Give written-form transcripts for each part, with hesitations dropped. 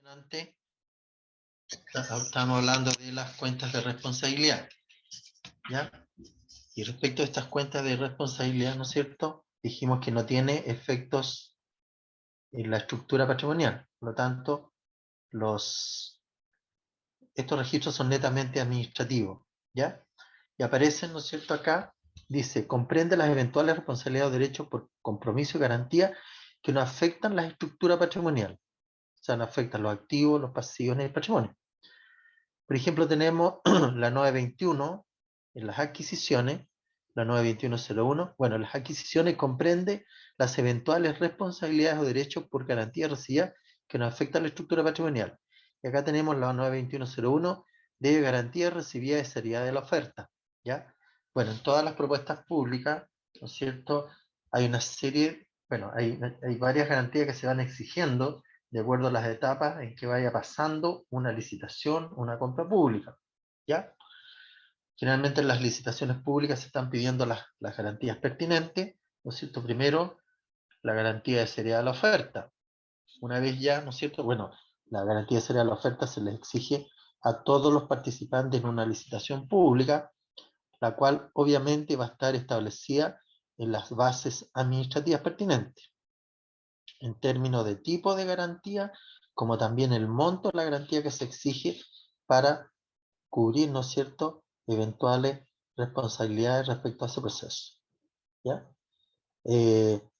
Antes, estamos hablando de las cuentas de responsabilidad, ¿ya? Y respecto a estas cuentas de responsabilidad, ¿no es cierto? Dijimos que no tiene efectos en la estructura patrimonial. Por lo tanto, estos registros son netamente administrativos, ¿ya? Y aparecen, ¿no es cierto? Acá dice, comprende las eventuales responsabilidades o derechos por compromiso y garantía que no afectan la estructura patrimonial. O sea, no afectan los activos, los pasivos ni el patrimonio. Por ejemplo, tenemos la 921 en las adquisiciones, la 92101. Bueno, las adquisiciones comprende las eventuales responsabilidades o derechos por garantía recibida que nos afectan la estructura patrimonial. Y acá tenemos la 92101 de garantía recibida de seriedad de la oferta, ¿ya? Bueno, en todas las propuestas públicas, ¿no es cierto? Hay una serie, bueno, hay varias garantías que se van exigiendo de acuerdo a las etapas en que vaya pasando una licitación, una compra pública, ¿ya? Generalmente en las licitaciones públicas se están pidiendo las garantías pertinentes, ¿no es cierto? Primero, la garantía de seriedad de la oferta. Una vez ya, ¿no es cierto? Bueno, la garantía de seriedad de la oferta se les exige a todos los participantes en una licitación pública, la cual obviamente va a estar establecida en las bases administrativas pertinentes, en términos de tipo de garantía, como también el monto de la garantía que se exige para cubrir, ¿no es cierto?, eventuales responsabilidades respecto a ese proceso, ¿ya?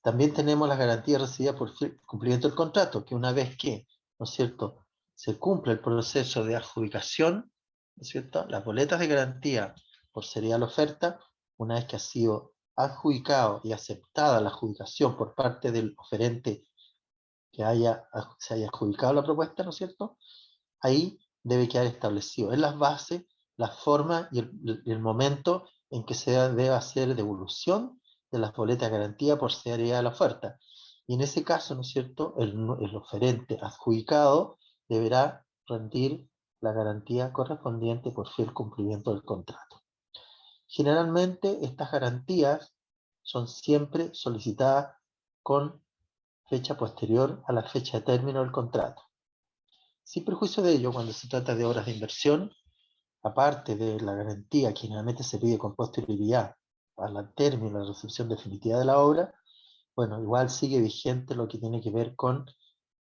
También tenemos las garantías recibidas por cumplimiento del contrato, que una vez que, ¿no es cierto?, se cumple el proceso de adjudicación, ¿no es cierto?, las boletas de garantía por seriedad de la oferta, una vez que ha sido adjudicado y aceptada la adjudicación por parte del oferente que se haya adjudicado la propuesta, ¿no es cierto? Ahí debe quedar establecido en las bases la forma y el momento en que se debe hacer devolución de las boletas de garantía por seriedad de la oferta. Y en ese caso, ¿no es cierto?, el oferente adjudicado deberá rendir la garantía correspondiente por fiel cumplimiento del contrato. Generalmente estas garantías son siempre solicitadas con fecha posterior a la fecha de término del contrato. Sin perjuicio de ello, cuando se trata de obras de inversión, aparte de la garantía que generalmente se pide con posterioridad al término de la recepción definitiva de la obra, bueno, igual sigue vigente lo que tiene que ver con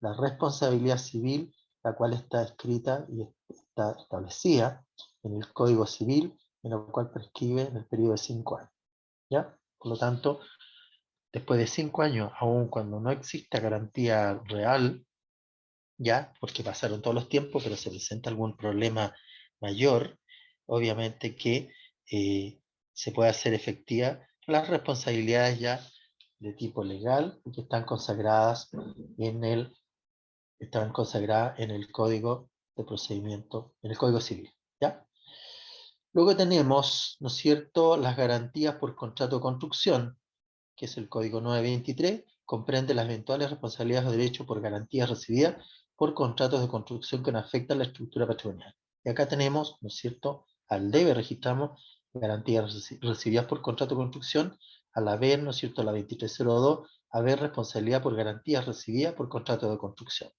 la responsabilidad civil, la cual está escrita y está establecida en el Código Civil, en la cual prescribe en el periodo de 5 años, ¿ya? Por lo tanto, después de 5 años, aun cuando no exista garantía real, ya, porque pasaron todos los tiempos, pero se presenta algún problema mayor, obviamente que se puede hacer efectiva las responsabilidades ya de tipo legal que están consagradas en el Código de Procedimiento, en el Código Civil, ¿ya? Luego tenemos, ¿no es cierto?, las garantías por contrato de construcción, que es el Código 923, comprende las eventuales responsabilidades o derechos por garantías recibidas por contratos de construcción que no afectan la estructura patrimonial. Y acá tenemos, ¿no es cierto?, al debe registramos garantías recibidas por contrato de construcción, al haber, ¿no es cierto?, la 2302, haber responsabilidad por garantías recibidas por contrato de construcción.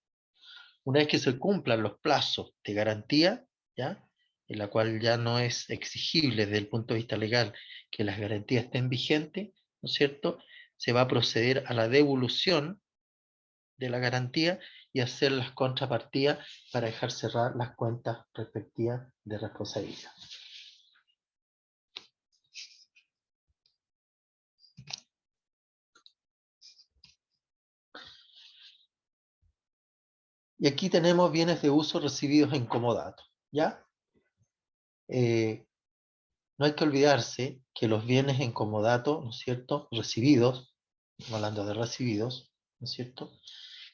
Una vez que se cumplan los plazos de garantía, ¿ya?, en la cual ya no es exigible desde el punto de vista legal que las garantías estén vigentes, ¿no es cierto?, se va a proceder a la devolución de la garantía y hacer las contrapartidas para dejar cerrar las cuentas respectivas de responsabilidad. Y aquí tenemos bienes de uso recibidos en comodato, ¿ya? No hay que olvidarse que los bienes en comodato, ¿no es cierto?, recibidos, estamos hablando de recibidos, ¿no es cierto?,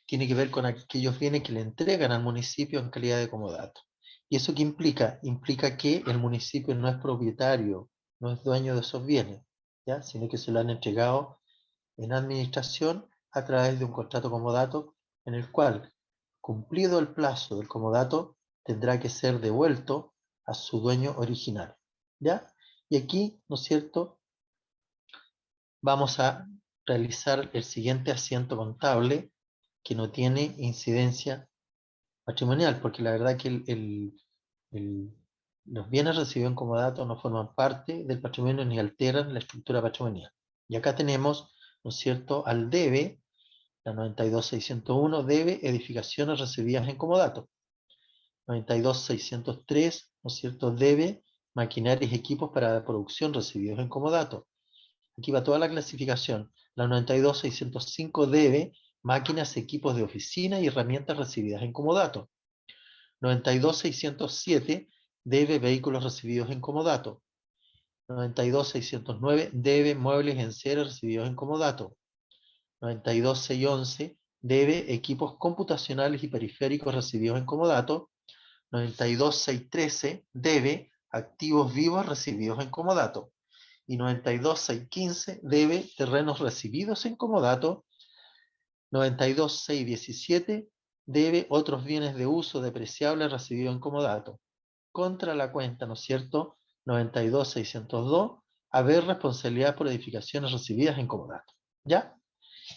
tiene que ver con aquellos bienes que le entregan al municipio en calidad de comodato. ¿Y eso qué implica? Implica que el municipio no es propietario, no es dueño de esos bienes, ¿ya?, sino que se lo han entregado en administración a través de un contrato comodato en el cual, cumplido el plazo del comodato, tendrá que ser devuelto a su dueño original, ¿ya? Y aquí, ¿no es cierto?, vamos a realizar el siguiente asiento contable que no tiene incidencia patrimonial, porque la verdad que el- los bienes recibidos en comodato no forman parte del patrimonio ni alteran la estructura patrimonial. Y acá tenemos, ¿no es cierto?, al debe, la 92.601, debe edificaciones recibidas en comodato. 92.603, ¿no es cierto?, debe maquinarias y equipos para la producción recibidos en comodato. Aquí va toda la clasificación. La 92.605 debe máquinas, equipos de oficina y herramientas recibidas en comodato. 92.607 debe vehículos recibidos en comodato. 92.609 debe muebles en serie recibidos en comodato. 92.611 debe equipos computacionales y periféricos recibidos en comodato. 92.613 debe activos vivos recibidos en comodato. Y 92.615 debe terrenos recibidos en comodato. 92.617 debe otros bienes de uso depreciables recibidos en comodato. Contra la cuenta, ¿no es cierto?, 92.602, haber responsabilidad por edificaciones recibidas en comodato. ¿Ya?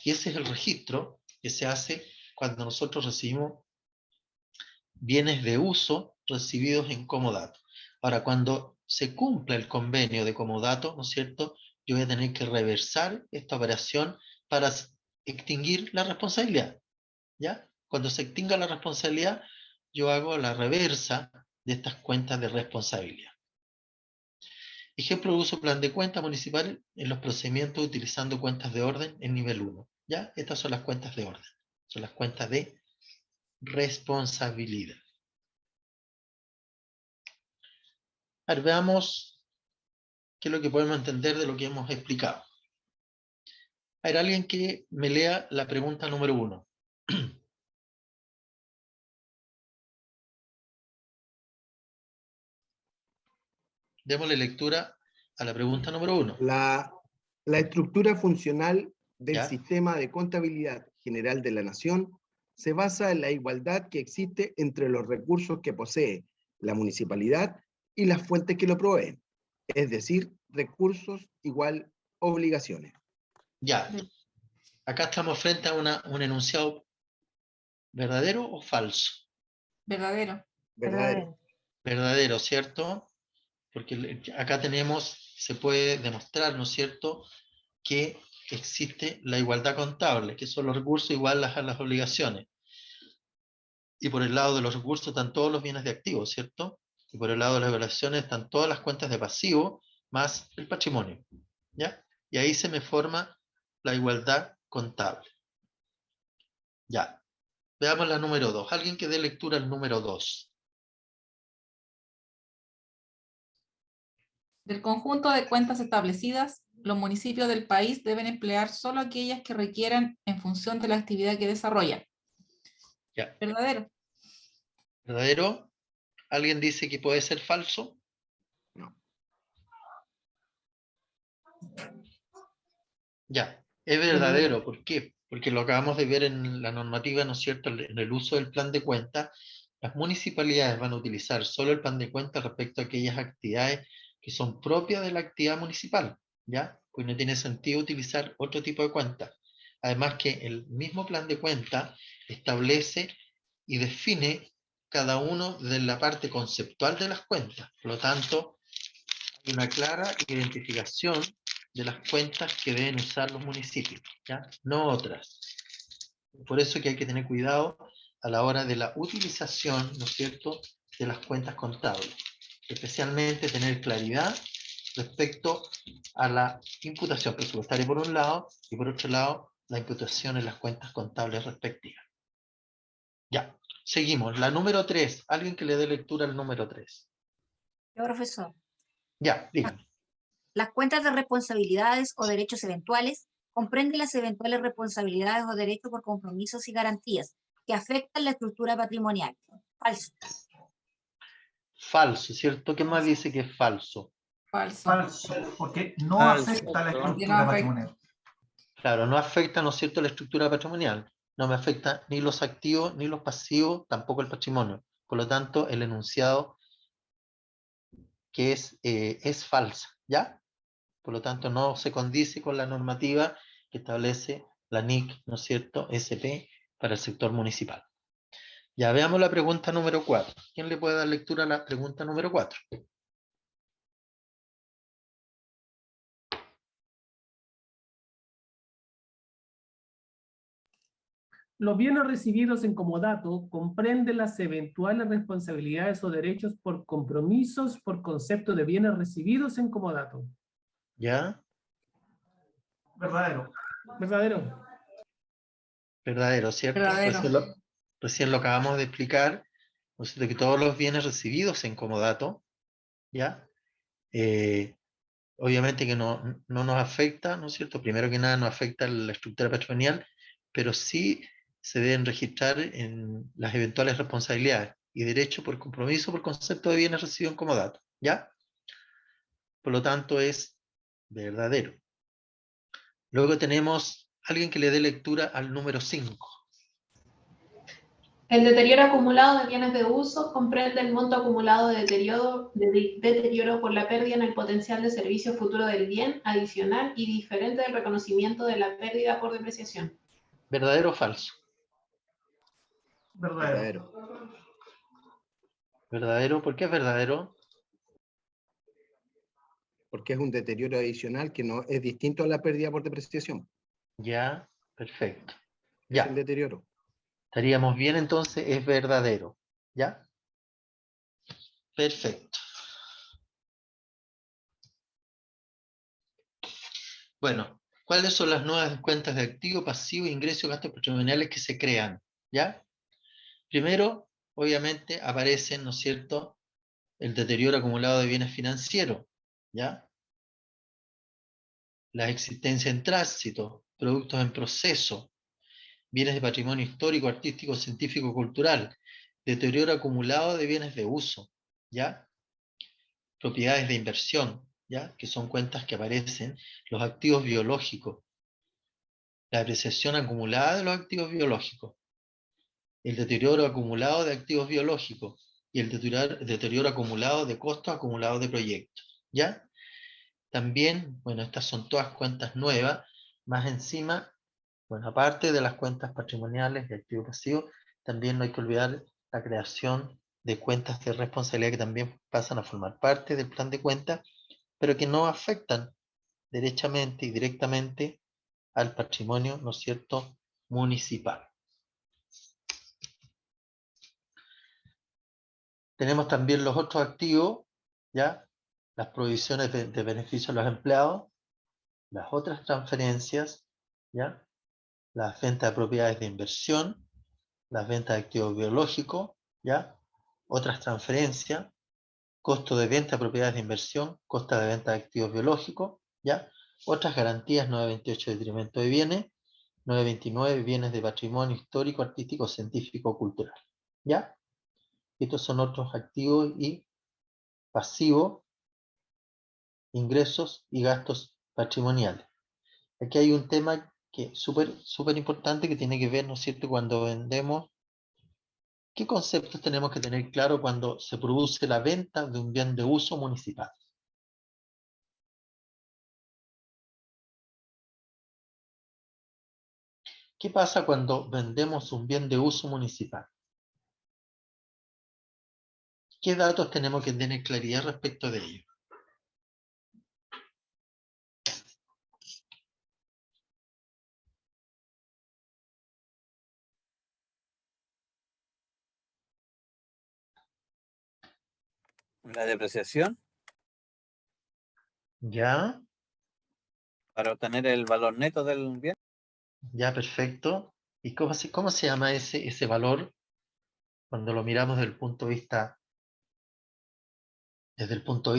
Y ese es el registro que se hace cuando nosotros recibimos bienes de uso recibidos en comodato. Ahora, cuando se cumpla el convenio de comodato, ¿no es cierto?, yo voy a tener que reversar esta operación para extinguir la responsabilidad. ¿Ya? Cuando se extinga la responsabilidad, yo hago la reversa de estas cuentas de responsabilidad. Ejemplo de uso plan de cuenta municipal en los procedimientos utilizando cuentas de orden en nivel 1. ¿Ya? Estas son las cuentas de orden. Son las cuentas de responsabilidad. A ver, veamos qué es lo que podemos entender de lo que hemos explicado. A ver, alguien que me lea la pregunta número 1. Démosle lectura a la pregunta número 1. La estructura funcional del ¿Ya? sistema de contabilidad general de la Nación se basa en la igualdad que existe entre los recursos que posee la municipalidad y las fuentes que lo proveen, es decir, recursos igual obligaciones. Ya. Acá estamos frente a un enunciado verdadero o falso. Verdadero. Verdadero. Verdadero, ¿cierto? Porque acá tenemos, se puede demostrar, ¿no es cierto?, que existe la igualdad contable, que son los recursos iguales a las obligaciones. Y por el lado de los recursos están todos los bienes de activos, ¿cierto? Y por el lado de las obligaciones están todas las cuentas de pasivo más el patrimonio. ¿Ya? Y ahí se me forma la igualdad contable. Ya. Veamos la número 2. Alguien que dé lectura al número 2. Del conjunto de cuentas establecidas, los municipios del país deben emplear solo aquellas que requieran en función de la actividad que desarrollan. Ya. Verdadero. ¿Verdadero? ¿Alguien dice que puede ser falso? No. Ya. Es verdadero. ¿Por qué? Porque lo acabamos de ver en la normativa, ¿no es cierto?, en el uso del plan de cuenta. Las municipalidades van a utilizar solo el plan de cuenta respecto a aquellas actividades que son propias de la actividad municipal, ¿ya? Pues no tiene sentido utilizar otro tipo de cuenta. Además que el mismo plan de cuenta establece y define cada uno de la parte conceptual de las cuentas. Por lo tanto, hay una clara identificación de las cuentas que deben usar los municipios, ¿ya? No otras. Por eso que hay que tener cuidado a la hora de la utilización, ¿no es cierto?, de las cuentas contables. Especialmente tener claridad respecto a la imputación presupuestaria por un lado y por otro lado la imputación en las cuentas contables respectivas. Ya, seguimos. La número 3. Alguien que le dé lectura al número 3. Yo, profesor. Ya, dígame. Las cuentas de responsabilidades o derechos eventuales comprenden las eventuales responsabilidades o derechos por compromisos y garantías que afectan la estructura patrimonial. Falso. Falso, ¿cierto? ¿Qué más dice que es falso? Falso. Falso, porque no Falso. afecta a la Porque no estructura afecta. patrimonial. Claro, no afecta, ¿no es cierto?, la estructura patrimonial. No me afecta ni los activos ni los pasivos, tampoco el patrimonio. Por lo tanto, el enunciado que es falsa, ¿ya? Por lo tanto, no se condice con la normativa que establece la NIC, ¿no es cierto?, SP para el sector municipal. Ya veamos la pregunta número 4. ¿Quién le puede dar lectura a la pregunta número 4? Los bienes recibidos en comodato comprenden las eventuales responsabilidades o derechos por compromisos por concepto de bienes recibidos en comodato. ¿Ya? Verdadero. Verdadero. Verdadero, ¿cierto? Verdadero. Recién lo acabamos de explicar, ¿no es cierto? Que todos los bienes recibidos en comodato, ¿ya? Obviamente que no nos afecta, ¿no es cierto? Primero que nada no afecta la estructura patrimonial, pero sí se deben registrar en las eventuales responsabilidades y derecho por compromiso por concepto de bienes recibidos en comodato, ¿ya? Por lo tanto es verdadero. Luego tenemos alguien que le dé lectura al número 5. El deterioro acumulado de bienes de uso comprende el monto acumulado de deterioro por la pérdida en el potencial de servicio futuro del bien, adicional y diferente del reconocimiento de la pérdida por depreciación. ¿Verdadero o falso? Verdadero. ¿Verdadero? ¿Por qué es verdadero? Porque es un deterioro adicional que no es distinto a la pérdida por depreciación. Ya, perfecto. Es Ya, el deterioro. estaríamos bien entonces, es verdadero. ¿Ya? Perfecto. Bueno, ¿cuáles son las nuevas cuentas de activo, pasivo, ingreso y gastos patrimoniales que se crean? ¿Ya? Primero, obviamente, aparecen, ¿no es cierto?, el deterioro acumulado de bienes financieros, ¿ya? La existencia en tránsito, productos en proceso, bienes de patrimonio histórico, artístico, científico, cultural, deterioro acumulado de bienes de uso, ¿ya? Propiedades de inversión, ¿ya? Que son cuentas que aparecen, los activos biológicos, la apreciación acumulada de los activos biológicos, el deterioro acumulado de activos biológicos y el deterioro acumulado de costos acumulados de proyectos, ¿ya? También, bueno, estas son todas cuentas nuevas, más encima, bueno, aparte de las cuentas patrimoniales de activo pasivo, también no hay que olvidar la creación de cuentas de responsabilidad que también pasan a formar parte del plan de cuentas, pero que no afectan derechamente y directamente al patrimonio, ¿no es cierto?, municipal. Tenemos también los otros activos, ¿ya? Las provisiones de beneficios a los empleados, las otras transferencias, ¿ya? Las ventas de propiedades de inversión, las ventas de activos biológicos, ¿ya? Otras transferencias, costo de venta de propiedades de inversión, costo de venta de activos biológicos, ¿ya? Otras garantías, 928 detrimento de bienes, 929 bienes de patrimonio histórico, artístico, científico, cultural, ¿ya? Estos son otros activos y pasivos, ingresos y gastos patrimoniales. Aquí hay un tema que es súper importante que tiene que ver, ¿no es cierto?, cuando vendemos. ¿Qué conceptos tenemos que tener claro cuando se produce la venta de un bien de uso municipal? ¿Qué pasa cuando vendemos un bien de uso municipal? ¿Qué datos tenemos que tener claridad respecto de ello? La depreciación ¿Ya? para obtener el valor neto del bien. ¿Ya? Perfecto. ¿Y cómo se llama ese valor cuando lo miramos desde el punto de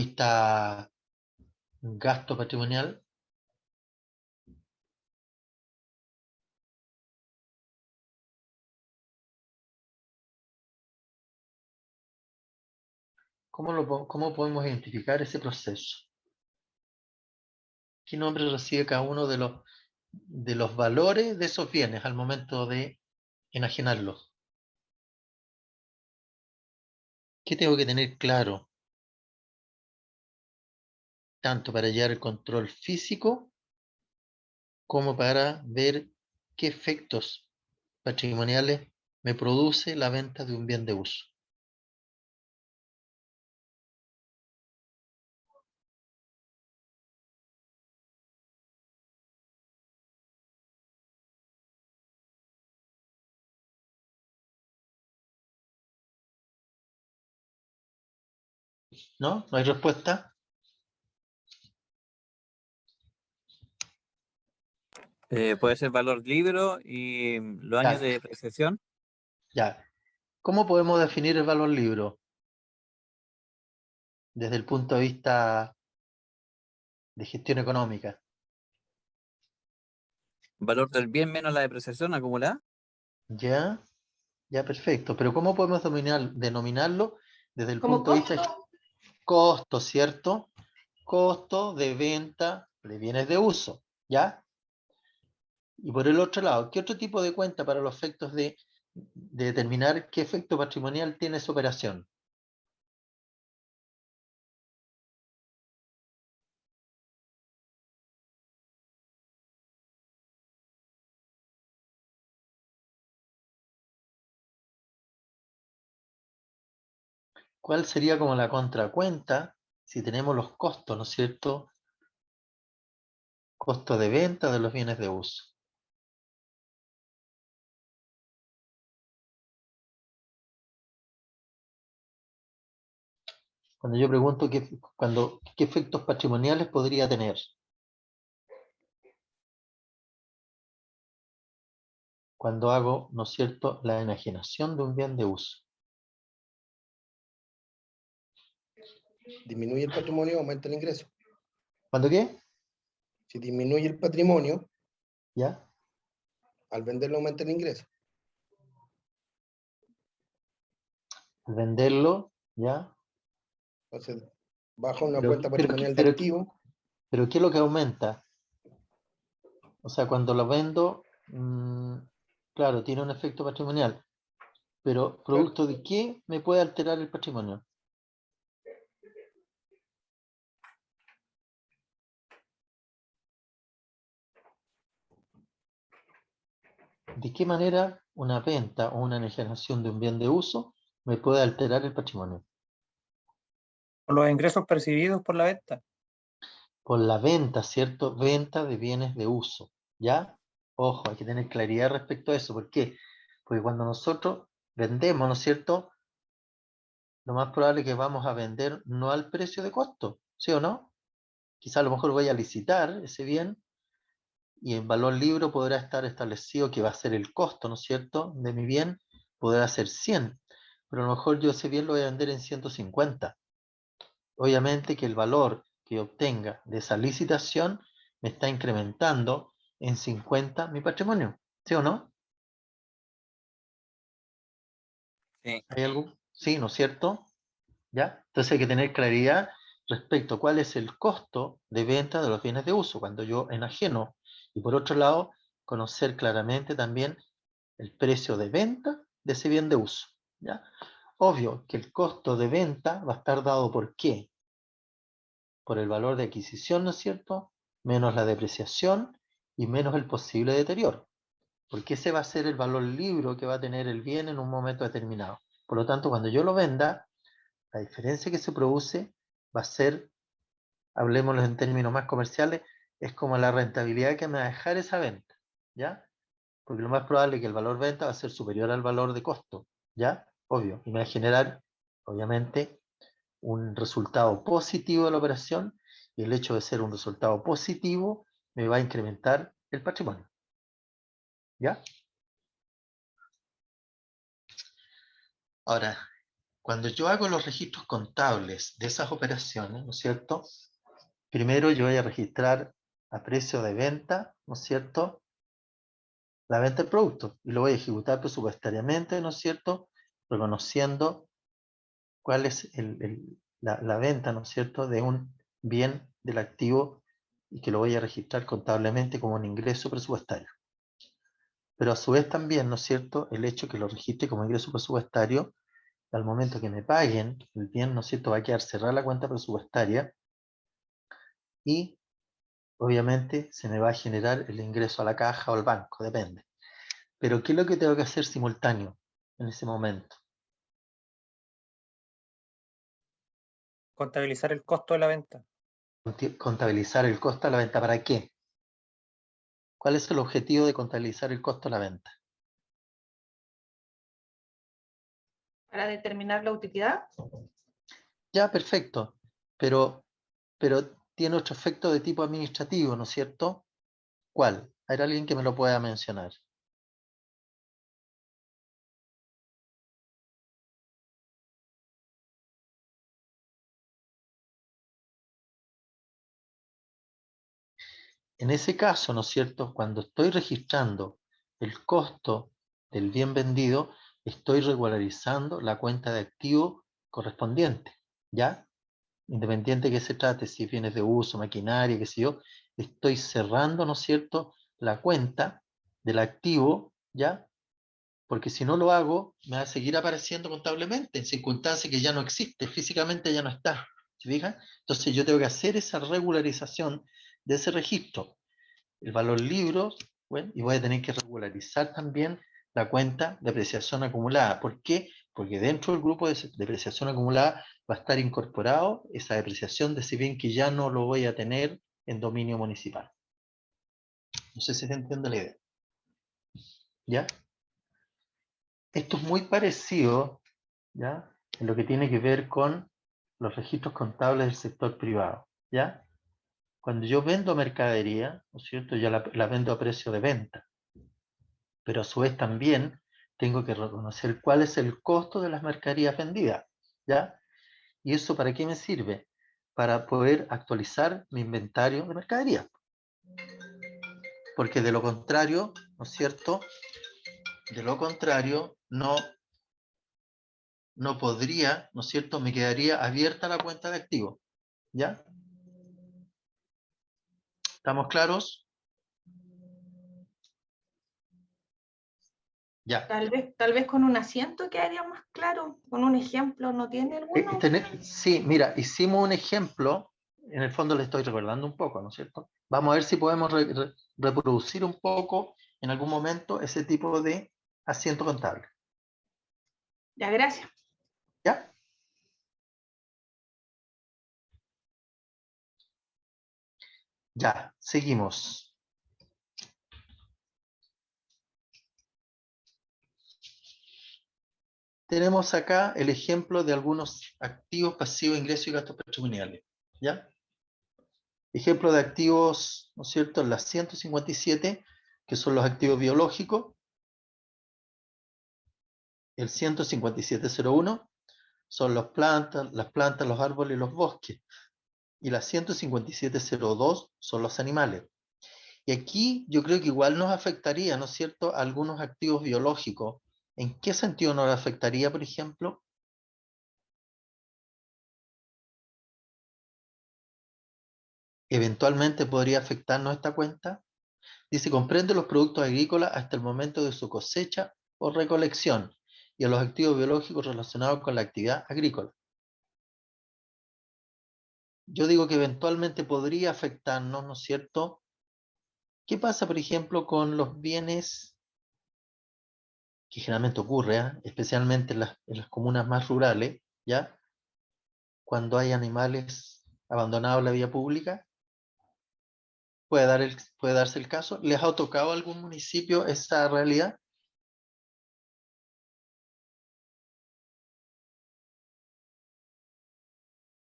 vista gasto patrimonial? ¿Cómo podemos identificar ese proceso? ¿Qué nombre recibe cada uno de los valores de esos bienes al momento de enajenarlos? ¿Qué tengo que tener claro? Tanto para llevar el control físico como para ver qué efectos patrimoniales me produce la venta de un bien de uso? ¿No? ¿No hay respuesta? Puede ser valor libro y los años de depreciación. Ya. ¿Cómo podemos definir el valor libro? Desde el punto de vista de gestión económica. Valor del bien menos la depreciación acumulada. ¿Ya? Ya, perfecto. Pero ¿cómo podemos denominarlo desde el Como punto de vista de costo, costo, ¿cierto? Costo de venta de bienes de uso, ¿ya? Y por el otro lado, ¿qué otro tipo de cuenta para los efectos de determinar qué efecto patrimonial tiene esa operación? ¿Cuál sería como la contracuenta si tenemos los costos, ¿no es cierto? Costo de venta de los bienes de uso. Cuando yo pregunto qué efectos patrimoniales podría tener. Cuando hago, ¿no es cierto?, la enajenación de un bien de uso. Disminuye el patrimonio, aumenta el ingreso. ¿Cuándo qué? Si disminuye el patrimonio, ¿Ya? al venderlo aumenta el ingreso. Al venderlo, ¿ya? Entonces, baja una Pero, cuenta pero, patrimonial de pero, activo. pero ¿qué es lo que aumenta? O sea, cuando lo vendo, claro, tiene un efecto patrimonial, pero Claro, ¿producto de qué me puede alterar el patrimonio? ¿De qué manera una venta o una enajenación de un bien de uso me puede alterar el patrimonio? Por los ingresos percibidos por la venta. Por la venta, ¿cierto? Venta de bienes de uso, ¿ya? Ojo, hay que tener claridad respecto a eso. ¿Por qué? Porque cuando nosotros vendemos, ¿no es cierto?, lo más probable es que vamos a vender no al precio de costo, ¿sí o no? Quizá a lo mejor voy a licitar ese bien y en valor libro podrá estar establecido que va a ser el costo, ¿no es cierto?, de mi bien, podrá ser 100, pero a lo mejor yo ese bien lo voy a vender en 150. Obviamente que el valor que obtenga de esa licitación me está incrementando en 50 mi patrimonio, ¿sí o no? Sí. ¿Hay algo? Sí, ¿no es cierto? ¿Ya? Entonces hay que tener claridad respecto a cuál es el costo de venta de los bienes de uso cuando yo enajeno. Y por otro lado, conocer claramente también el precio de venta de ese bien de uso, ¿ya? Obvio que el costo de venta va a estar dado por qué, por el valor de adquisición, ¿no es cierto?, menos la depreciación y menos el posible deterioro, porque ese va a ser el valor libro que va a tener el bien en un momento determinado. Por lo tanto, cuando yo lo venda, la diferencia que se produce va a ser, hablemoslo en términos más comerciales, es como la rentabilidad que me va a dejar esa venta, ¿ya? Porque lo más probable es que el valor venta va a ser superior al valor de costo, ¿ya? Obvio, y me va a generar, obviamente, un resultado positivo de la operación, y el hecho de ser un resultado positivo me va a incrementar el patrimonio, ¿ya? Ahora, cuando yo hago los registros contables de esas operaciones, ¿no es cierto?, primero yo voy a registrar a precio de venta, ¿no es cierto?, la venta del producto, y lo voy a ejecutar presupuestariamente, ¿no es cierto?, reconociendo cuál es la venta, ¿no es cierto?, de un bien del activo y que lo voy a registrar contablemente como un ingreso presupuestario. Pero a su vez también, ¿no es cierto?, el hecho que lo registre como ingreso presupuestario, al momento que me paguen el bien, ¿no es cierto?, va a quedar cerrada la cuenta presupuestaria y obviamente se me va a generar el ingreso a la caja o al banco, depende. Pero ¿qué es lo que tengo que hacer simultáneo? en ese momento? Contabilizar el costo de la venta. Contabilizar el costo de la venta. ¿Para qué? ¿Cuál es el objetivo de contabilizar el costo de la venta? Para determinar la utilidad. Ya, perfecto. Pero tiene otro efecto de tipo administrativo, ¿no es cierto? ¿Cuál? ¿Hay alguien que me lo pueda mencionar? En ese caso, ¿no es cierto? Cuando estoy registrando el costo del bien vendido, estoy regularizando la cuenta de activo correspondiente, ¿ya? Independiente que se trate, si bienes de uso, maquinaria, qué sé yo, estoy cerrando, ¿no es cierto?, la cuenta del activo, ¿ya? Porque si no lo hago, me va a seguir apareciendo contablemente en circunstancias que ya no existe, físicamente ya no está, ¿se fijan? Entonces yo tengo que hacer esa regularización de ese registro, el valor libros, bueno, y voy a tener que regularizar también la cuenta de depreciación acumulada. ¿Por qué? Porque dentro del grupo de depreciación acumulada va a estar incorporado esa depreciación de ese bien que ya no lo voy a tener en dominio municipal. No sé si se entiende la idea. ¿Ya? Esto es muy parecido, ¿ya?, en lo que tiene que ver con los registros contables del sector privado, ¿ya? Cuando yo vendo mercadería, ¿no es cierto?, yo la vendo a precio de venta, pero a su vez también tengo que reconocer cuál es el costo de las mercaderías vendidas, ¿ya? ¿Y eso para qué me sirve? Para poder actualizar mi inventario de mercadería. Porque de lo contrario, ¿no es cierto?, de lo contrario, no podría, ¿no es cierto?, me quedaría abierta la cuenta de activos, ¿ya? ¿Estamos claros? Ya. Tal vez con un asiento quedaría más claro, con un ejemplo, ¿no tiene alguno? Sí, mira, hicimos un ejemplo, en el fondo le estoy recordando un poco, ¿no es cierto? Vamos a ver si podemos reproducir un poco en algún momento ese tipo de asiento contable. Ya, gracias. ¿Ya? Ya, seguimos. Tenemos acá el ejemplo de algunos activos, pasivos, ingresos y gastos patrimoniales, ¿ya? Ejemplo de activos, ¿no es cierto?, en las 157, que son los activos biológicos. El 157.01 son las plantas, los árboles y los bosques. Y la 157.02 son los animales. Y aquí yo creo que igual nos afectaría, ¿no es cierto?, a algunos activos biológicos. ¿En qué sentido nos afectaría, por ejemplo? Eventualmente podría afectarnos esta cuenta. Dice, comprende los productos agrícolas hasta el momento de su cosecha o recolección y a los activos biológicos relacionados con la actividad agrícola. Yo digo que eventualmente podría afectarnos, ¿no es cierto? ¿Qué pasa, por ejemplo, con los bienes que generalmente ocurre, especialmente en las comunas más rurales, ¿ya? Cuando hay animales abandonados en la vía pública? Puede darse el caso. ¿Les ha tocado a algún municipio esa realidad?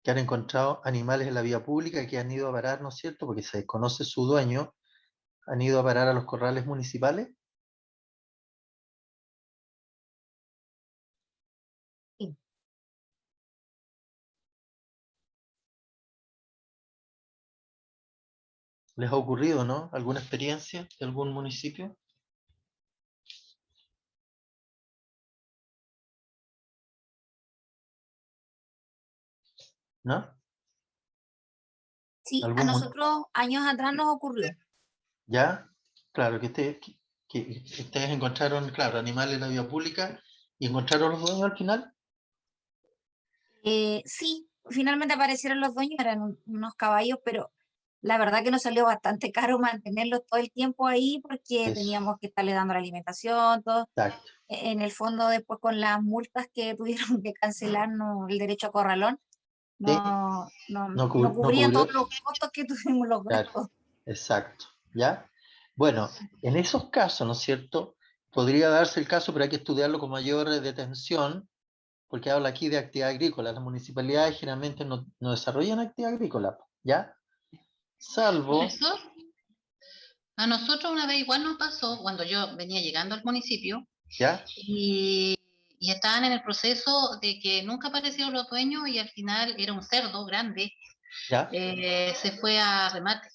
Que han encontrado animales en la vía pública que han ido a parar, ¿no es cierto?, porque se desconoce su dueño, han ido a parar a los corrales municipales. Sí. ¿Les ha ocurrido, no? ¿Alguna experiencia de algún municipio? ¿No? Sí, a ¿Algún nosotros años atrás nos ocurrió. ¿Ya? Claro, que ustedes encontraron, claro, animales en la vía pública y encontraron los dueños al final. Sí, finalmente aparecieron los dueños, eran unos caballos, pero la verdad que nos salió bastante caro mantenerlos todo el tiempo ahí porque Eso, teníamos que estarle dando la alimentación, todo. exacto. en el fondo después con las multas que tuvieron que cancelarnos el derecho a corralón, Sí, no no cubría cubrió. todos los costos que tuvimos los Claro, gastos. exacto, ¿ya? Bueno, en esos casos, ¿no es cierto? Podría darse el caso, pero hay que estudiarlo con mayor detención, porque habla aquí de actividad agrícola. Las municipalidades generalmente no desarrollan actividad agrícola, ¿ya? Salvo, Profesor, a nosotros una vez igual nos pasó cuando yo venía llegando al municipio ¿ya? y estaban en el proceso de que nunca aparecieron los dueños y al final era un cerdo grande, ¿Ya? se fue a remate.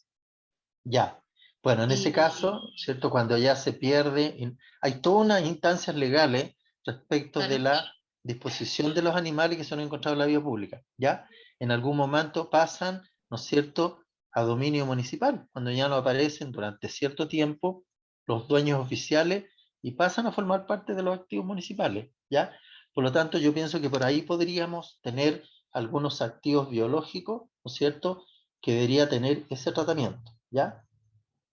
Ya. Bueno, en ese caso, ¿cierto? Cuando ya se pierde, hay todas unas instancias legales respecto de Claro. la disposición de los animales que son encontrados en la vía pública, ¿ya? En algún momento pasan, ¿no es cierto?, a dominio municipal, cuando ya no aparecen durante cierto tiempo los dueños oficiales y pasan a formar parte de los activos municipales, ¿ya? Por lo tanto, yo pienso que por ahí podríamos tener algunos activos biológicos, ¿no es cierto?, que debería tener ese tratamiento, ¿ya?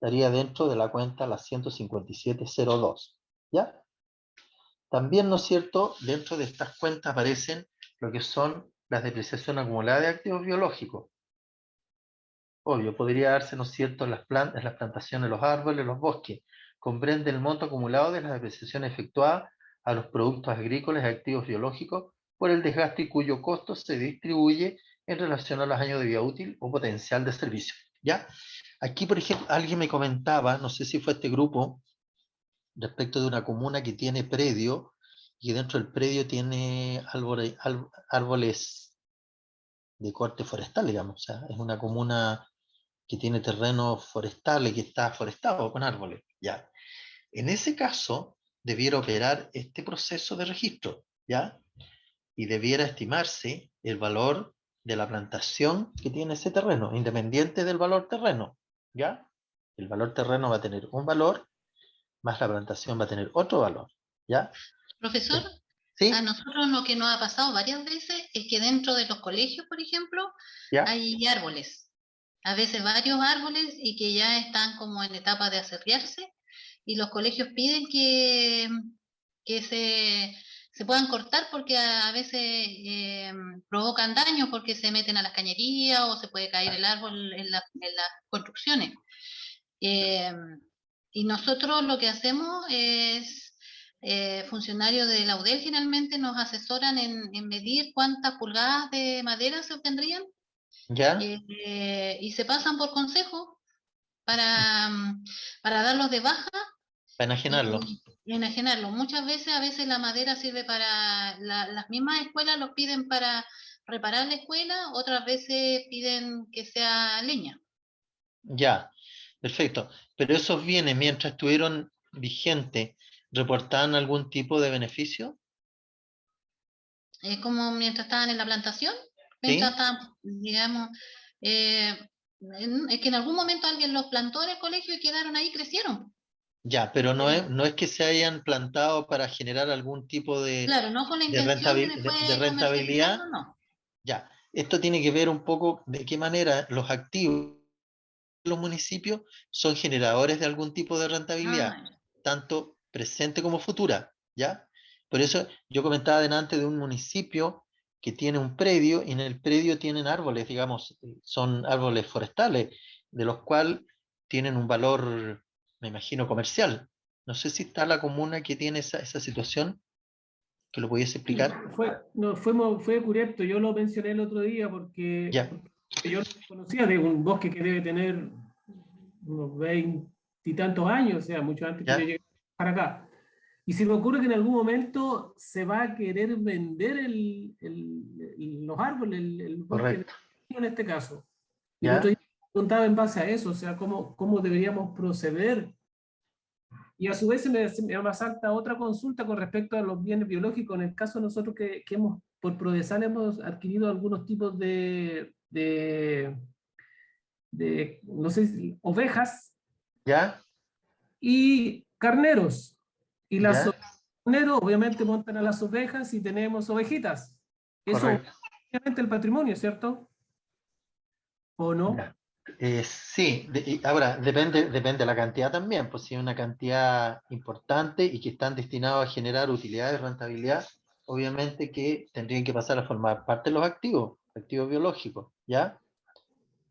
Estaría dentro de la cuenta la 15702, ¿ya? También, ¿no es cierto?, dentro de estas cuentas aparecen lo que son las depreciaciones acumuladas de activos biológicos. Obvio, podría darse, ¿no es cierto?, en las plantaciones, los árboles, los bosques. Comprende el monto acumulado de las depreciaciones efectuadas a los productos agrícolas y activos biológicos por el desgaste y cuyo costo se distribuye en relación a los años de vida útil o potencial de servicio, ¿ya? Aquí, por ejemplo, alguien me comentaba, no sé si fue este grupo, respecto de una comuna que tiene predio y dentro del predio tiene árboles de corte forestal, digamos. O sea, es una comuna que tiene terrenos forestales, que está forestado con árboles. ¿Ya? En ese caso, debiera operar este proceso de registro, ¿ya? Y debiera estimarse el valor de la plantación que tiene ese terreno, independiente del valor terreno, ¿ya? El valor terreno va a tener un valor, más la plantación va a tener otro valor, ¿ya? Profesor, ¿Sí? a nosotros lo que nos ha pasado varias veces es que dentro de los colegios, por ejemplo, ¿Ya? hay árboles, a veces varios árboles y que ya están como en etapa de acerriarse y los colegios piden que se puedan cortar porque a veces provocan daño porque se meten a las cañerías o se puede caer el árbol en las construcciones. Eh, y nosotros lo que hacemos es, funcionarios de la UDEL generalmente nos asesoran en medir cuántas pulgadas de madera se obtendrían ¿Ya? y se pasan por consejo para, para darlos de baja Para enajenarlo. y enajenarlo. Muchas veces, a veces la madera sirve para, las mismas escuelas los piden para reparar la escuela, otras veces piden que sea leña. Ya, perfecto. Pero esos bienes, mientras estuvieron vigentes, ¿reportaban algún tipo de beneficio? Como mientras estaban en la plantación, mientras ¿Sí? estaban, digamos, es que en algún momento alguien los plantó en el colegio y quedaron ahí, crecieron. Ya, pero no es que se hayan plantado para generar algún tipo Claro, no con la intención de después de rentabilidad. comercializarlo, no. Ya, esto tiene que ver un poco de qué manera los activos de los municipios son generadores de algún tipo de rentabilidad, Ah, tanto presente como futura, ¿ya? Por eso yo comentaba delante de un municipio que tiene un predio y en el predio tienen árboles, digamos, son árboles forestales, de los cuales tienen un valor, me imagino, comercial. No sé si está la comuna que tiene esa situación, que lo pudiese explicar. Fue Curepto, yo lo mencioné el otro día porque Ya, yo conocía de un bosque que debe tener unos 20 y tantos años, o sea, mucho antes que ya, yo llegué para acá. Y se me ocurre que en algún momento se va a querer vender los árboles, el bosque correcto. en este caso. Y el otro Ya, día me preguntaba en base a eso, o sea, cómo deberíamos proceder. Y a su vez se me salta otra consulta con respecto a los bienes biológicos. En el caso de nosotros que hemos, por Prodesal hemos adquirido algunos tipos no sé, ovejas ya, y carneros. Y ya, carneros obviamente montan a las ovejas y tenemos ovejitas. Eso correcto. obviamente el patrimonio, ¿cierto? ¿O no? Ya. Sí, ahora depende de la cantidad también, pues si es una cantidad importante y que están destinados a generar utilidad y rentabilidad, obviamente que tendrían que pasar a formar parte de los activos biológicos, ¿ya?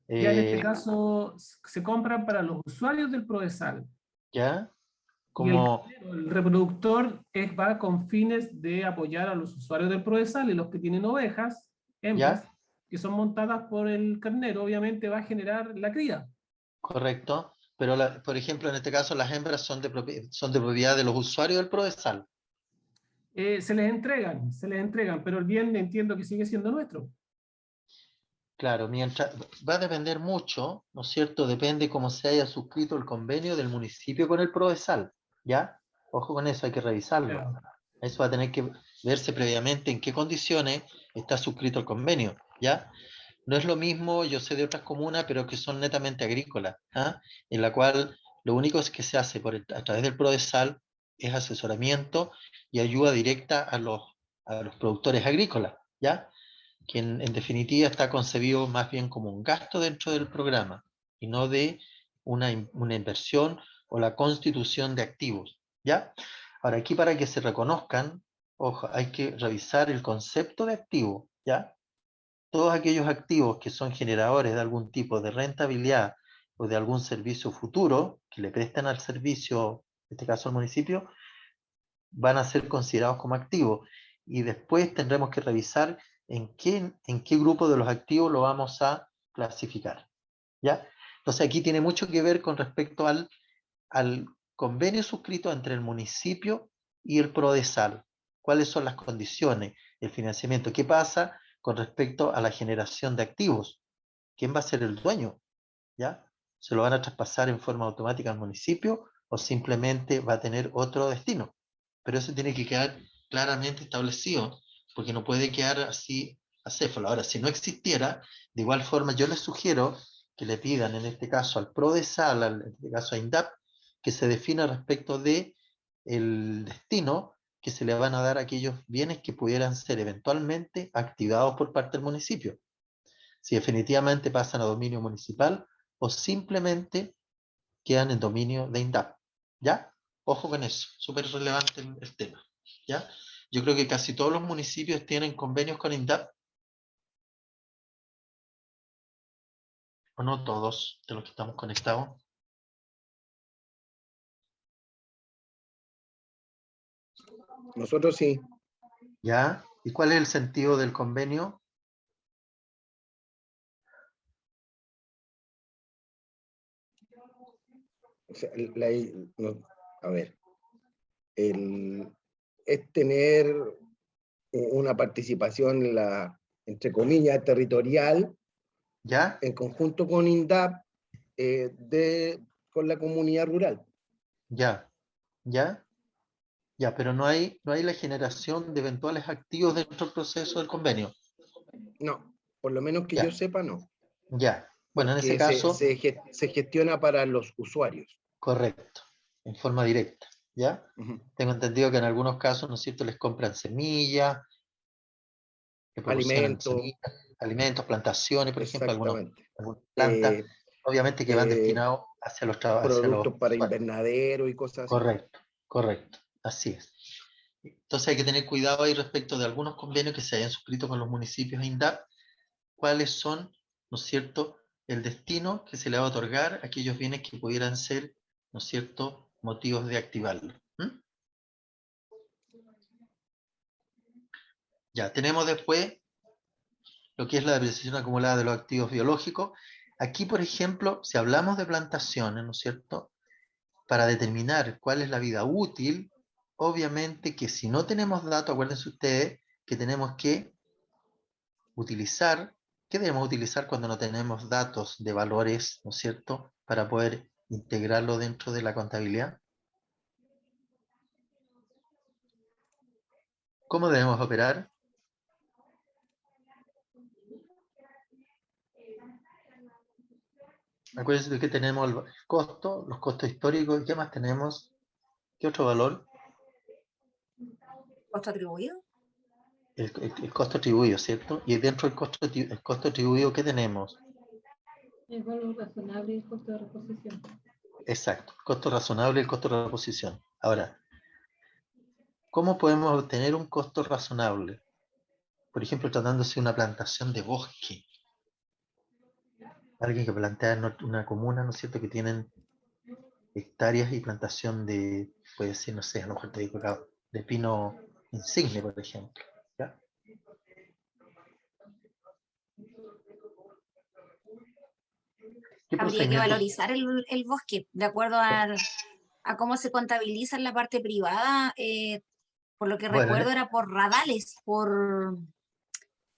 Ya en este Eh, caso se compran para los usuarios del Prodesal. ¿Ya? Y el Como, carnero, el reproductor va con fines de apoyar a los usuarios del Prodesal y los que tienen ovejas, hembras, ¿ya? que son montadas por el carnero, obviamente va a generar la cría. Correcto. Pero, por ejemplo, en este caso las hembras son de propiedad de los usuarios del Prodesal. Se les entregan, pero el bien entiendo que sigue siendo nuestro. Claro, mientras va a depender mucho, ¿no es cierto? Depende cómo se haya suscrito el convenio del municipio con el Prodesal, ¿ya? Ojo con eso, hay que revisarlo. Ya. Eso va a tener que verse previamente en qué condiciones está suscrito el convenio, ¿ya? No es lo mismo, yo sé de otras comunas, pero que son netamente agrícolas, ¿ah? En la cual lo único es que se hace a través del Prodesal es asesoramiento y ayuda directa a los productores agrícolas, ¿ya? Que en definitiva está concebido más bien como un gasto dentro del programa y no de una inversión o la constitución de activos, ¿ya? Ahora, aquí para que se reconozcan, ojo, hay que revisar el concepto de activo, ¿ya? Todos aquellos activos que son generadores de algún tipo de rentabilidad o de algún servicio futuro que le prestan al servicio, en este caso al municipio, van a ser considerados como activos. Y después tendremos que revisar en qué grupo de los activos lo vamos a clasificar, ¿ya? Entonces aquí tiene mucho que ver con respecto al convenio suscrito entre el municipio y el Prodesal. ¿Cuáles son las condiciones, el financiamiento? ¿Qué pasa con respecto a la generación de activos? ¿Quién va a ser el dueño? ¿Ya? ¿Se lo van a traspasar en forma automática al municipio o simplemente va a tener otro destino? Pero eso tiene que quedar claramente establecido, porque no puede quedar así acéfalo. Ahora, si no existiera, de igual forma yo les sugiero que le pidan en este caso al PRODESAL, en este caso a INDAP, que se defina respecto de el destino que se le van a dar a aquellos bienes que pudieran ser eventualmente activados por parte del municipio. Si definitivamente pasan a dominio municipal o simplemente quedan en dominio de INDAP. ¿Ya? Ojo con eso, súper relevante el tema. ¿Ya? Yo creo que casi todos los municipios tienen convenios con INDAP, o no todos de los que estamos conectados. Nosotros sí. ¿Ya? ¿Y cuál es el sentido del convenio? O sea, a ver, es tener una participación entre comillas, territorial, ¿Ya? en conjunto con INDAP, con la comunidad rural. ¿Ya? ¿Ya? Ya, pero no hay la generación de eventuales activos dentro del proceso del convenio. No, por lo menos que yo Ya, sepa, no. ya. Bueno, en ese Porque caso, se gestiona para los usuarios. correcto, en forma directa, ¿ya? Ujú. Tengo entendido que en algunos casos, ¿no es cierto?, les compran semillas, le proporcionan Alimento, semillas, alimentos, plantaciones, por ejemplo, exactamente. algunas plantas, Eh, obviamente que van eh, destinados hacia los productos para usuarios. invernadero y cosas así. Correcto, correcto, así es. Entonces hay que tener cuidado ahí respecto de algunos convenios que se hayan suscrito con los municipios INDAP, cuáles son, ¿no es cierto?, el destino que se le va a otorgar a aquellos bienes que pudieran ser, ¿no es cierto?, motivos de activarlo. ¿Mm? Ya, tenemos después lo que es la depreciación acumulada de los activos biológicos. Aquí, por ejemplo, si hablamos de plantaciones, ¿no es cierto?, para determinar cuál es la vida útil, obviamente que si no tenemos datos, acuérdense ustedes que tenemos que utilizar, ¿qué debemos utilizar cuando no tenemos datos de valores, ¿no es cierto?, para poder integrarlo dentro de la contabilidad? ¿Cómo debemos operar? Acuérdense de que tenemos el costo, los costos históricos, ¿y qué más tenemos? ¿Qué otro valor? ¿Costo atribuido? El costo atribuido, ¿cierto? Y dentro del costo atribuido, ¿qué tenemos? El valor razonable y el costo de reposición. Exacto, costo razonable y el costo de reposición. Ahora, ¿cómo podemos obtener un costo razonable? Por ejemplo, tratándose de una plantación de bosque. Alguien que plantea en una comuna, ¿no es cierto?, que tienen hectáreas y plantación de, puede ser, no sé, a lo mejor te digo acá, de pino insigne, por ejemplo. ¿Ya? ¿Qué Habría que procedimientos? valorizar el bosque de acuerdo a cómo se contabiliza en la parte privada. Por lo que Bueno, recuerdo era por radales,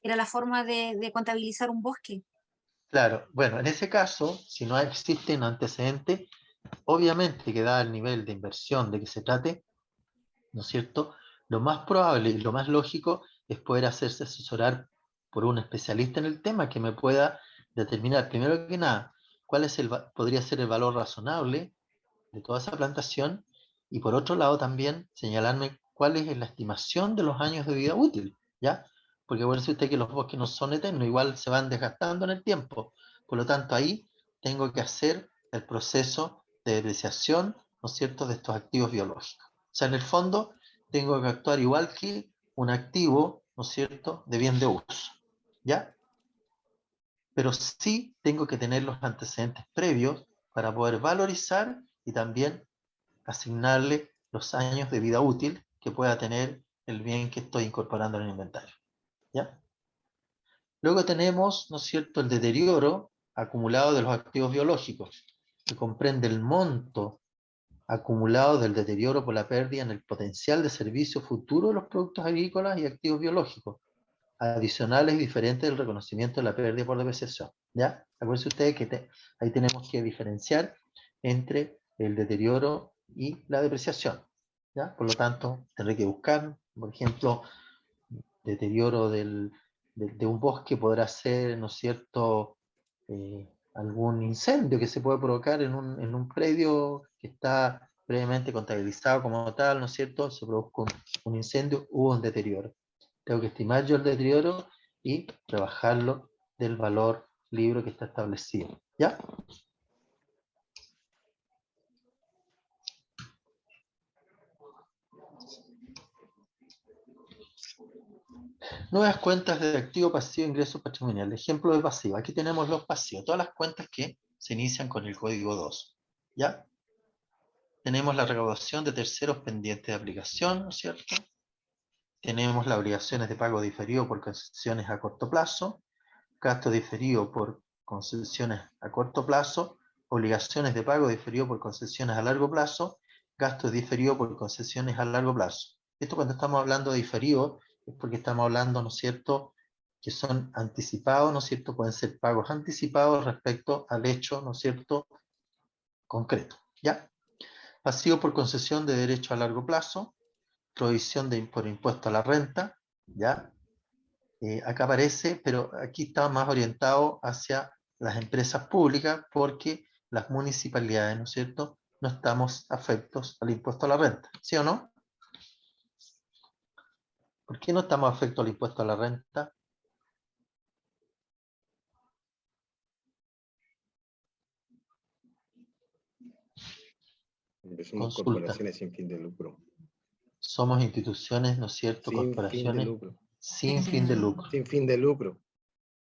era la forma de contabilizar un bosque. claro, bueno, en ese caso, si no existe un antecedente, obviamente que da el nivel de inversión de que se trate, ¿no es cierto? Lo más probable y lo más lógico es poder hacerse asesorar por un especialista en el tema que me pueda determinar, primero que nada, cuál es podría ser el valor razonable de toda esa plantación y por otro lado también señalarme cuál es la estimación de los años de vida útil, ¿ya? Porque bueno, si usted que los bosques no son eternos, igual se van desgastando en el tiempo. Por lo tanto, ahí tengo que hacer el proceso de depreciación, ¿no es cierto?, de estos activos biológicos. O sea, en el fondo, tengo que actuar igual que un activo, ¿no es cierto?, de bien de uso, ¿ya? Pero sí tengo que tener los antecedentes previos para poder valorizar y también asignarle los años de vida útil que pueda tener el bien que estoy incorporando en el inventario, ¿ya? Luego tenemos, ¿no es cierto?, el deterioro acumulado de los activos biológicos, que comprende el monto acumulado del deterioro por la pérdida en el potencial de servicio futuro de los productos agrícolas y activos biológicos, adicionales y diferentes del reconocimiento de la pérdida por depreciación, ¿ya? Acuérdense ustedes que ahí tenemos que diferenciar entre el deterioro y la depreciación, ¿ya? Por lo tanto, tendré que buscar, por ejemplo, deterioro de un bosque podrá ser, ¿no es cierto?, algún incendio que se puede provocar en un predio que está previamente contabilizado como tal, ¿no es cierto? Se produjo un incendio, hubo un deterioro. Tengo que estimar yo el deterioro y rebajarlo del valor libre que está establecido, ¿ya? Nuevas cuentas de activo, pasivo, ingreso patrimonial. Ejemplo de pasivo. Aquí tenemos los pasivos, todas las cuentas que se inician con el código 2. ¿Ya? Tenemos la recaudación de terceros pendientes de aplicación, ¿no es cierto? Tenemos las obligaciones de pago diferido por concesiones a corto plazo, gasto diferido por concesiones a corto plazo, obligaciones de pago diferido por concesiones a largo plazo, gastos diferidos por concesiones a largo plazo. Esto cuando estamos hablando de diferido es porque estamos hablando, ¿no es cierto?, que son anticipados, ¿no es cierto?, pueden ser pagos anticipados respecto al hecho, ¿no es cierto?, concreto, ¿ya? Pasivo por concesión de derecho a largo plazo, provisión por impuesto a la renta, ¿ya? Acá aparece, pero aquí está más orientado hacia las empresas públicas porque las municipalidades, ¿no es cierto?, no estamos afectos al impuesto a la renta, ¿sí o no? ¿Por qué no estamos afectos al impuesto a la renta? Porque somos Consulta. corporaciones sin fin de lucro. Somos instituciones, ¿no es cierto?, Sin fin de corporaciones lucro. sin fin de lucro. Sin fin de lucro.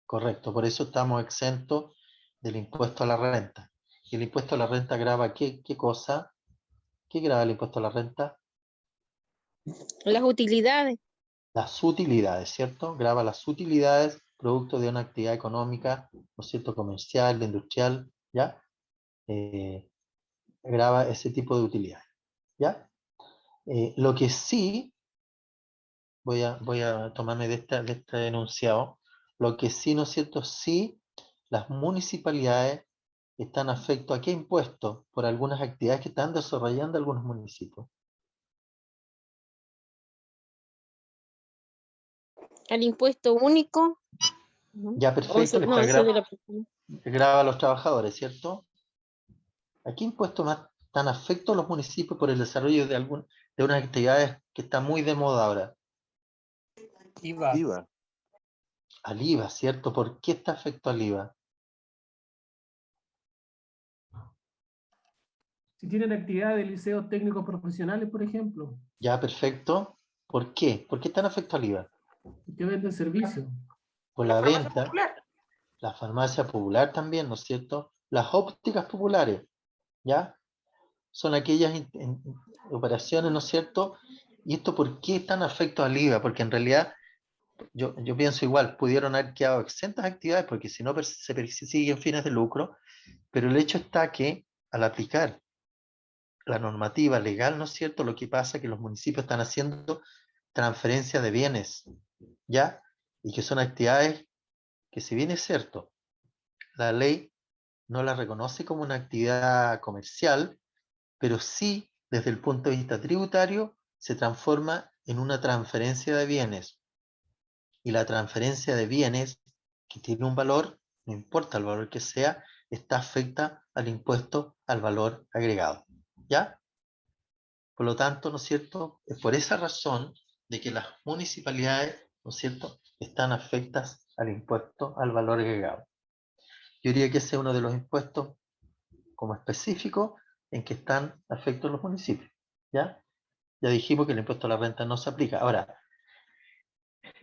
Correcto, por eso estamos exentos del impuesto a la renta. Y el impuesto a la renta grava ¿qué cosa? ¿Qué grava el impuesto a la renta? Las utilidades. Las utilidades, ¿cierto? Grava las utilidades producto de una actividad económica, ¿no es cierto?, comercial, industrial, ¿ya? Grava ese tipo de utilidades, ¿ya? Lo que sí, voy a tomarme de este enunciado, lo que sí, ¿no es cierto?, sí, las municipalidades están afectos a qué impuestos por algunas actividades que están desarrollando algunos municipios. Al impuesto único. Ya, perfecto, que No, está ese es de la persona. grava a los trabajadores, ¿cierto? ¿A qué impuestos más están afectos los municipios por el desarrollo de unas actividades que están muy de moda ahora? IVA. Al IVA, ¿cierto? ¿Por qué está afecto al IVA? Si tienen actividad de liceos técnicos profesionales, por ejemplo, Ya, perfecto. ¿Por qué? ¿Por qué están afectos al IVA? que venden servicios. Por La la farmacia venta, popular. la farmacia popular también, ¿no es cierto? Las ópticas populares, ¿ya? Son aquellas operaciones, ¿no es cierto? ¿Y esto por qué están afectos al IVA? Porque en realidad yo pienso igual, pudieron haber quedado exentas actividades porque si no se persiguen fines de lucro, pero el hecho está que al aplicar la normativa legal, ¿no es cierto? Lo que pasa es que los municipios están haciendo transferencia de bienes, ¿ya? Y que son actividades que si bien es cierto, la ley no la reconoce como una actividad comercial, pero sí desde el punto de vista tributario se transforma en una transferencia de bienes. Y la transferencia de bienes que tiene un valor, no importa el valor que sea, está afecta al impuesto al valor agregado. ¿Ya? Por lo tanto, ¿no es cierto? Es por esa razón de que las municipalidades, ¿no es cierto?, están afectas al impuesto al valor agregado. Yo diría que ese es uno de los impuestos como específicos en que están afectos los municipios. ¿Ya? Ya dijimos que el impuesto a la renta no se aplica. Ahora,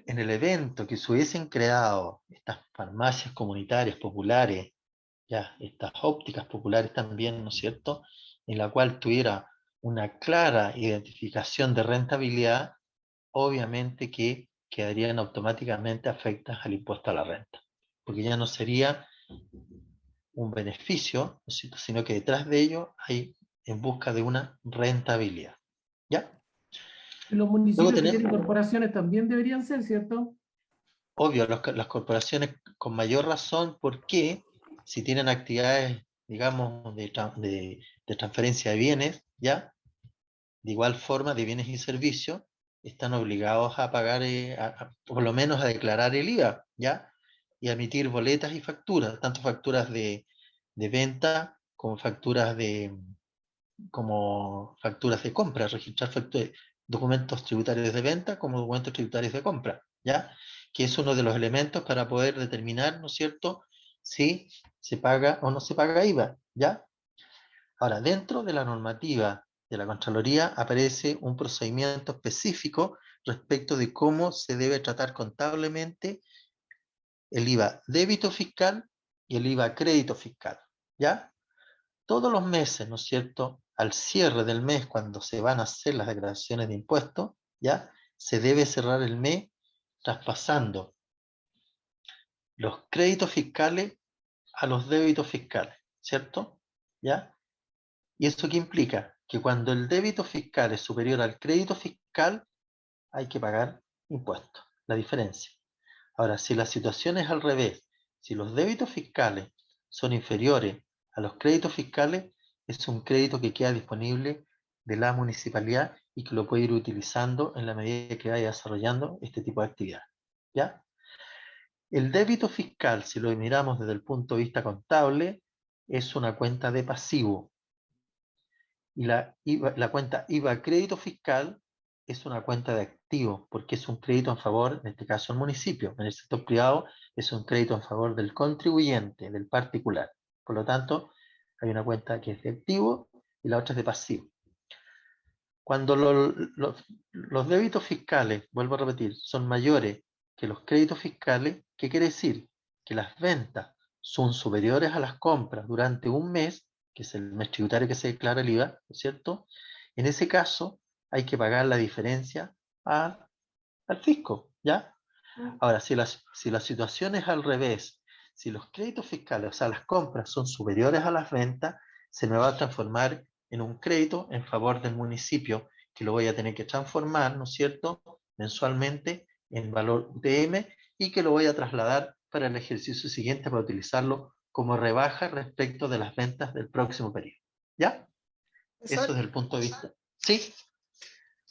en el evento que se hubiesen creado estas farmacias comunitarias populares, ya, estas ópticas populares también, ¿no es cierto?, en la cual tuviera una clara identificación de rentabilidad, obviamente que quedarían automáticamente afectas al impuesto a la renta, porque ya no sería un beneficio, ¿no es cierto?, sino que detrás de ello hay en busca de una rentabilidad. ¿Ya? Y los Luego municipios que tienen tenemos, corporaciones también deberían ser, ¿cierto? obvio, las corporaciones con mayor razón, porque si tienen actividades, digamos, de transferencia de bienes, ¿ya? De igual forma, de bienes y servicios, están obligados a pagar, por lo menos a declarar el IVA, ¿ya? Y a emitir boletas y facturas, tanto facturas de venta como facturas de compra, registrar documentos tributarios de venta como documentos tributarios de compra, ¿ya? Que es uno de los elementos para poder determinar, ¿no es cierto?, si se paga o no se paga IVA, ¿ya? Ahora, dentro de la normativa de la Contraloría aparece un procedimiento específico respecto de cómo se debe tratar contablemente el IVA débito fiscal y el IVA crédito fiscal, ¿ya? Todos los meses, ¿no es cierto?, al cierre del mes, cuando se van a hacer las declaraciones de impuestos, ¿ya?, se debe cerrar el mes traspasando los créditos fiscales a los débitos fiscales, ¿cierto? ¿Ya? ¿Y eso qué implica? Que cuando el débito fiscal es superior al crédito fiscal, hay que pagar impuestos, la diferencia. Ahora, si la situación es al revés, si los débitos fiscales son inferiores a los créditos fiscales, es un crédito que queda disponible de la municipalidad y que lo puede ir utilizando en la medida que vaya desarrollando este tipo de actividad. ¿Ya? El débito fiscal, si lo miramos desde el punto de vista contable, es una cuenta de pasivo. Y la cuenta IVA crédito fiscal es una cuenta de activo, porque es un crédito en favor, en este caso el municipio. En el sector privado es un crédito en favor del contribuyente, del particular. Por lo tanto, hay una cuenta que es de activo y la otra es de pasivo. Cuando los débitos fiscales, vuelvo a repetir, son mayores que los créditos fiscales, ¿qué quiere decir? Que las ventas son superiores a las compras durante un mes, que es el mes tributario que se declara el IVA, ¿no es cierto? En ese caso, hay que pagar la diferencia al fisco, ¿ya? Ahora, si la situación es al revés, si los créditos fiscales, o sea, las compras son superiores a las ventas, se me va a transformar en un crédito en favor del municipio, que lo voy a tener que transformar, ¿no es cierto?, mensualmente en valor UTM y que lo voy a trasladar para el ejercicio siguiente para utilizarlo como rebaja respecto de las ventas del próximo periodo. ¿Ya? Eso desde el punto de vista. ¿Sí?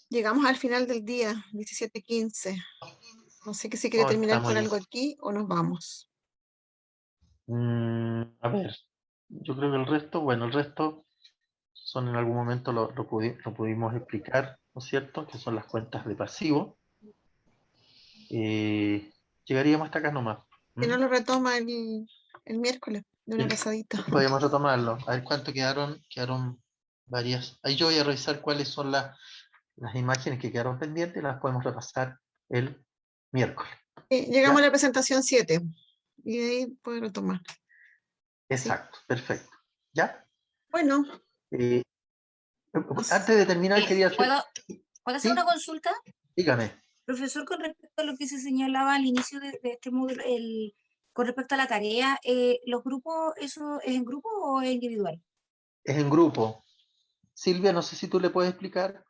Llegamos al final del día, 17:15. No sé si quiere Oh, terminar con estamos algo aquí o nos vamos. a ver, yo creo que el resto son en algún momento lo pudimos explicar, ¿no es cierto? Que son las cuentas de pasivo. Llegaríamos hasta acá nomás. Que no lo retoma el miércoles, de una pasadita. Podemos retomarlo. A ver cuánto quedaron varias. Ahí yo voy a revisar cuáles son las imágenes que quedaron pendientes, las podemos repasar el miércoles. Llegamos ¿Ya? a la presentación 7 y de ahí puedo retomar. Exacto, perfecto. ¿Ya? Bueno, Antes de terminar, quería hacer... ¿Puedo hacer ¿Sí? una consulta? Dígame. Profesor, con respecto a lo que se señalaba al inicio de este módulo, con respecto a la tarea, ¿los grupos, eso es en grupo o es individual? Es en grupo. Silvia, no sé si tú le puedes explicar.